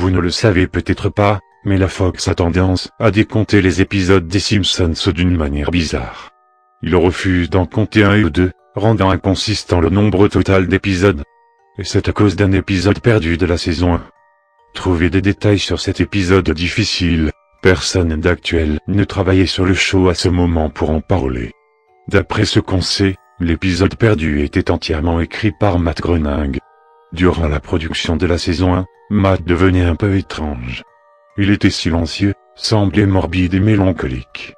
Vous ne le savez peut-être pas, mais la Fox a tendance à décompter les épisodes des Simpsons d'une manière bizarre. Il refuse d'en compter un ou deux, rendant inconsistant le nombre total d'épisodes. Et c'est à cause d'un épisode perdu de la saison 1. Trouvez des détails sur cet épisode difficile. Personne d'actuel ne travaillait sur le show à ce moment pour en parler. D'après ce qu'on sait, l'épisode perdu était entièrement écrit par Matt Groening. Durant la production de la saison 1, Matt devenait un peu étrange. Il était silencieux, semblait morbide et mélancolique.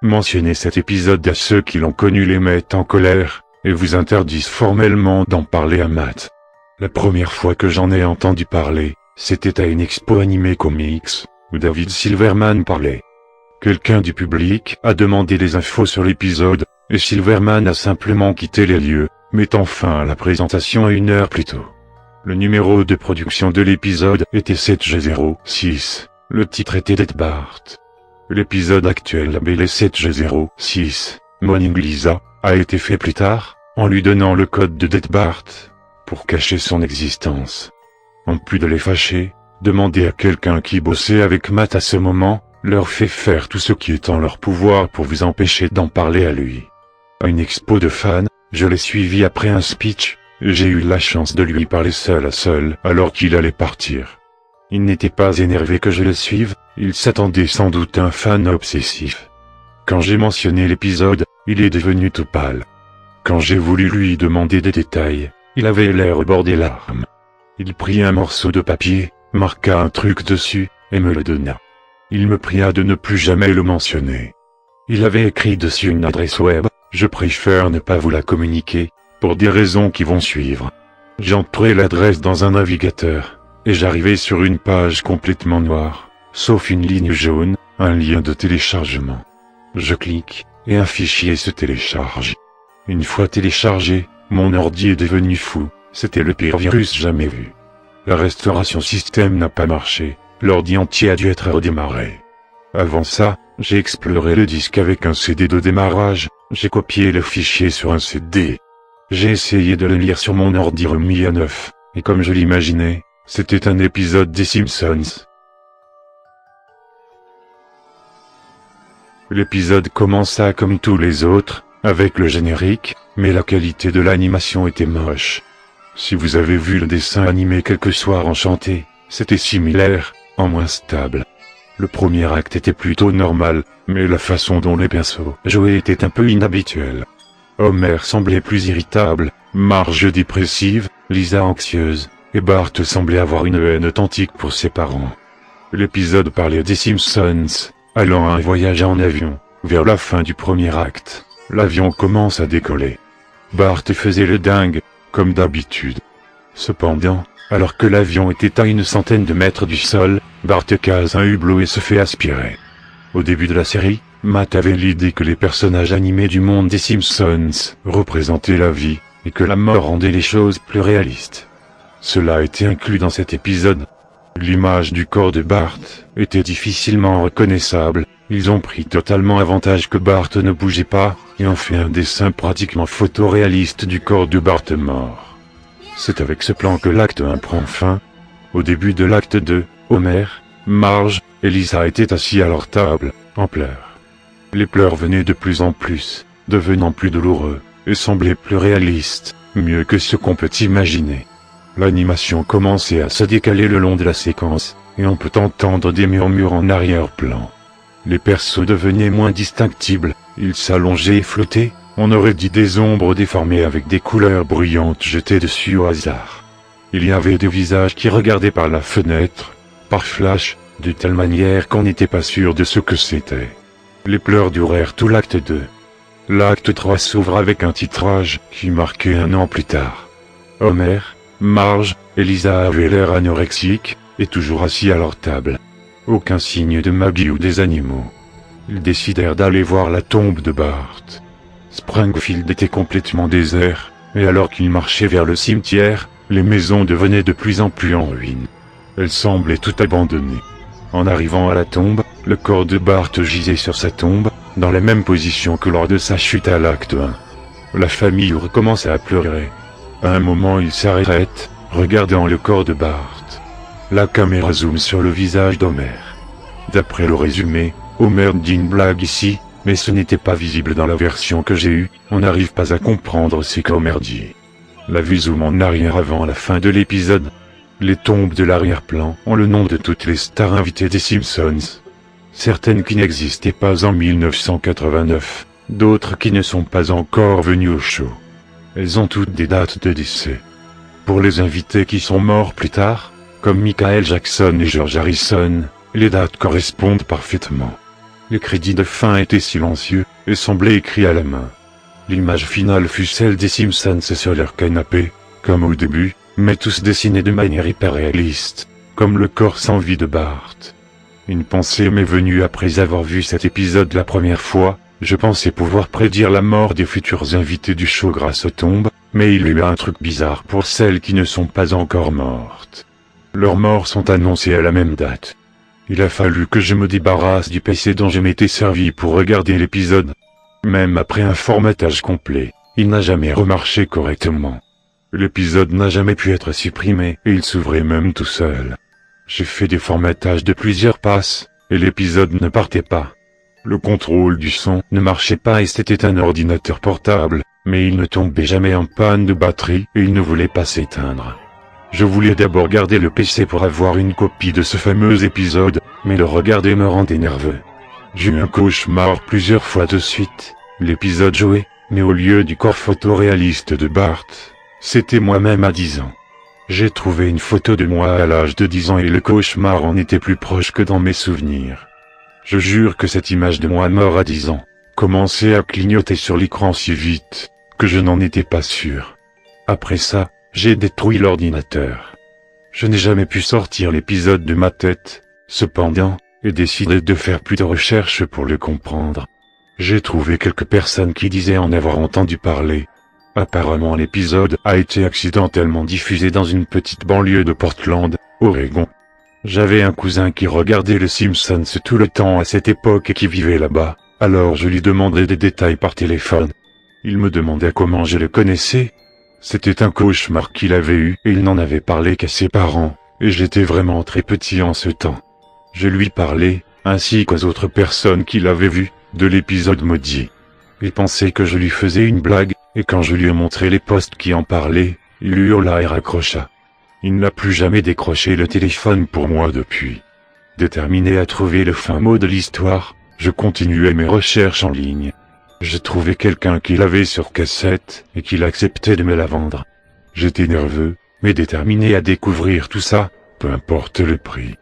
Mentionner cet épisode à ceux qui l'ont connu les mettent en colère, et vous interdisent formellement d'en parler à Matt. La première fois que j'en ai entendu parler, c'était à une expo animé comics, où David Silverman parlait. Quelqu'un du public a demandé des infos sur l'épisode, et Silverman a simplement quitté les lieux, mettant fin à la présentation 1 heure plus tôt. Le numéro de production de l'épisode était 7G06, le titre était Dead Bart. L'épisode actuel labellé 7G06, Morning Lisa, a été fait plus tard, en lui donnant le code de Dead Bart, pour cacher son existence. En plus de les fâcher, demander à quelqu'un qui bossait avec Matt à ce moment, leur fait faire tout ce qui est en leur pouvoir pour vous empêcher d'en parler à lui. À une expo de fans, je l'ai suivi après un speech, et j'ai eu la chance de lui parler seul à seul alors qu'il allait partir. Il n'était pas énervé que je le suive, il s'attendait sans doute à un fan obsessif. Quand j'ai mentionné l'épisode, il est devenu tout pâle. Quand j'ai voulu lui demander des détails, il avait l'air au bord des larmes. Il prit un morceau de papier, marqua un truc dessus, et me le donna. Il me pria de ne plus jamais le mentionner. Il avait écrit dessus une adresse web, je préfère ne pas vous la communiquer, pour des raisons qui vont suivre. J'entrais l'adresse dans un navigateur, et j'arrivais sur une page complètement noire, sauf une ligne jaune, un lien de téléchargement. Je clique, et un fichier se télécharge. Une fois téléchargé, mon ordi est devenu fou, c'était le pire virus jamais vu. La restauration système n'a pas marché, l'ordi entier a dû être redémarré. Avant ça, j'ai exploré le disque avec un CD de démarrage, j'ai copié le fichier sur un CD. J'ai essayé de le lire sur mon ordi remis à neuf, et comme je l'imaginais, c'était un épisode des Simpsons. L'épisode commença comme tous les autres, avec le générique, mais la qualité de l'animation était moche. Si vous avez vu le dessin animé Quelques soirs enchantés, c'était similaire, en moins stable. Le premier acte était plutôt normal, mais la façon dont les persos jouaient était un peu inhabituelle. Homer semblait plus irritable, Marge dépressive, Lisa anxieuse, et Bart semblait avoir une haine authentique pour ses parents. L'épisode parlait des Simpsons, allant à un voyage en avion. Vers la fin du premier acte, l'avion commence à décoller. Bart faisait le dingue, comme d'habitude. Cependant, alors que l'avion était à une centaine de mètres du sol, Bart case un hublot et se fait aspirer. Au début de la série, Matt avait l'idée que les personnages animés du monde des Simpsons représentaient la vie, et que la mort rendait les choses plus réalistes. Cela a été inclus dans cet épisode. L'image du corps de Bart était difficilement reconnaissable, ils ont pris totalement avantage que Bart ne bougeait pas, et ont fait un dessin pratiquement photoréaliste du corps de Bart mort. C'est avec ce plan que l'acte 1 prend fin. Au début de l'acte 2, Homer, Marge et Lisa étaient assis à leur table, en pleurs. Les pleurs venaient de plus en plus, devenant plus douloureux, et semblaient plus réalistes, mieux que ce qu'on peut imaginer. L'animation commençait à se décaler le long de la séquence, et on peut entendre des murmures en arrière-plan. Les persos devenaient moins distinctibles, ils s'allongeaient et flottaient, on aurait dit des ombres déformées avec des couleurs bruyantes jetées dessus au hasard. Il y avait des visages qui regardaient par la fenêtre, par flash, de telle manière qu'on n'était pas sûr de ce que c'était. Les pleurs durèrent tout l'acte 2. L'acte 3 s'ouvre avec un titrage qui marquait 1 an plus tard. Homer, Marge et Lisa avaient l'air anorexiques, et toujours assis à leur table. Aucun signe de Maggie ou des animaux. Ils décidèrent d'aller voir la tombe de Bart. Springfield était complètement désert, et alors qu'ils marchaient vers le cimetière, les maisons devenaient de plus en plus en ruine. Elles semblaient toutes abandonnées. En arrivant à la tombe, le corps de Bart gisait sur sa tombe, dans la même position que lors de sa chute à l'acte 1. La famille recommence à pleurer. À un moment ils s'arrêtent, regardant le corps de Bart. La caméra zoome sur le visage d'Homer. D'après le résumé, Homer dit une blague ici, mais ce n'était pas visible dans la version que j'ai eue, on n'arrive pas à comprendre ce qu'Homer dit. La vue zoome en arrière avant la fin de l'épisode. Les tombes de l'arrière-plan ont le nom de toutes les stars invitées des Simpsons. Certaines qui n'existaient pas en 1989, d'autres qui ne sont pas encore venues au show. Elles ont toutes des dates de décès. Pour les invités qui sont morts plus tard, comme Michael Jackson et George Harrison, les dates correspondent parfaitement. Les crédits de fin étaient silencieux, et semblaient écrits à la main. L'image finale fut celle des Simpsons sur leur canapé, comme au début, mais tous dessinés de manière hyper réaliste, comme le corps sans vie de Bart. Une pensée m'est venue après avoir vu cet épisode la première fois, je pensais pouvoir prédire la mort des futurs invités du show grâce aux tombes, mais il y a eu un truc bizarre pour celles qui ne sont pas encore mortes. Leurs morts sont annoncées à la même date. Il a fallu que je me débarrasse du PC dont je m'étais servi pour regarder l'épisode. Même après un formatage complet, il n'a jamais remarché correctement. L'épisode n'a jamais pu être supprimé et il s'ouvrait même tout seul. J'ai fait des formatages de plusieurs passes, et l'épisode ne partait pas. Le contrôle du son ne marchait pas et c'était un ordinateur portable, mais il ne tombait jamais en panne de batterie et il ne voulait pas s'éteindre. Je voulais d'abord garder le PC pour avoir une copie de ce fameux épisode, mais le regarder me rendait nerveux. J'ai eu un cauchemar plusieurs fois de suite. L'épisode jouait, mais au lieu du corps photoréaliste de Bart, c'était moi-même à 10 ans. J'ai trouvé une photo de moi à l'âge de 10 ans et le cauchemar en était plus proche que dans mes souvenirs. Je jure que cette image de moi mort à 10 ans commençait à clignoter sur l'écran si vite, que je n'en étais pas sûr. Après ça, j'ai détruit l'ordinateur. Je n'ai jamais pu sortir l'épisode de ma tête, cependant, et décidé de faire plus de recherches pour le comprendre. J'ai trouvé quelques personnes qui disaient en avoir entendu parler. Apparemment l'épisode a été accidentellement diffusé dans une petite banlieue de Portland, Oregon. J'avais un cousin qui regardait les Simpsons tout le temps à cette époque et qui vivait là-bas, alors je lui demandais des détails par téléphone. Il me demandait comment je le connaissais. C'était un cauchemar qu'il avait eu et il n'en avait parlé qu'à ses parents, et j'étais vraiment très petit en ce temps. Je lui parlais, ainsi qu'aux autres personnes qui l'avaient vu, de l'épisode maudit. Il pensait que je lui faisais une blague, et quand je lui ai montré les posts qui en parlaient, il hurla et raccrocha. Il n'a plus jamais décroché le téléphone pour moi depuis. Déterminé à trouver le fin mot de l'histoire, je continuais mes recherches en ligne. J'ai trouvé quelqu'un qui l'avait sur cassette, et qui acceptait de me la vendre. J'étais nerveux, mais déterminé à découvrir tout ça, peu importe le prix.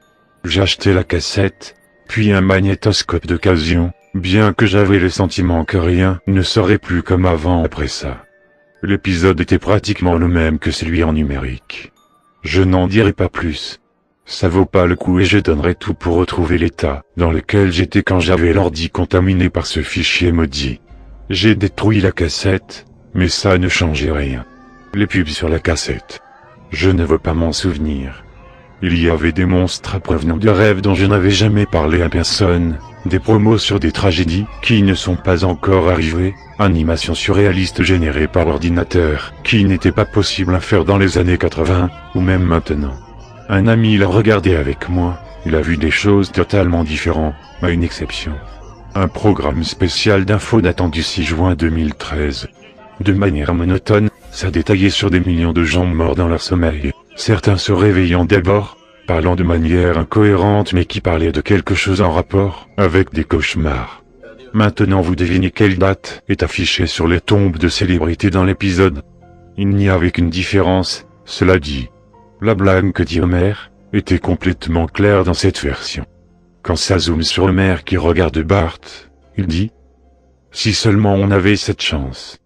J'ai acheté la cassette, puis un magnétoscope d'occasion, bien que j'avais le sentiment que rien ne serait plus comme avant après ça. L'épisode était pratiquement le même que celui en numérique. Je n'en dirai pas plus. Ça vaut pas le coup et je donnerai tout pour retrouver l'état dans lequel j'étais quand j'avais l'ordi contaminé par ce fichier maudit. J'ai détruit la cassette, mais ça ne changeait rien. Les pubs sur la cassette. Je ne veux pas m'en souvenir. Il y avait des monstres provenant de rêves dont je n'avais jamais parlé à personne, des promos sur des tragédies qui ne sont pas encore arrivées, animations surréalistes générées par ordinateur qui n'étaient pas possibles à faire dans les années 80, ou même maintenant. Un ami l'a regardé avec moi, il a vu des choses totalement différentes, à une exception. Un programme spécial d'infos datant du 6 juin 2013. De manière monotone, ça détaillait sur des millions de gens morts dans leur sommeil, certains se réveillant d'abord, parlant de manière incohérente mais qui parlaient de quelque chose en rapport avec des cauchemars. Maintenant vous devinez quelle date est affichée sur les tombes de célébrités dans l'épisode. Il n'y avait qu'une différence, cela dit. La blague que dit Homer était complètement claire dans cette version. Quand ça zoome sur Homer qui regarde Bart, il dit « Si seulement on avait cette chance ».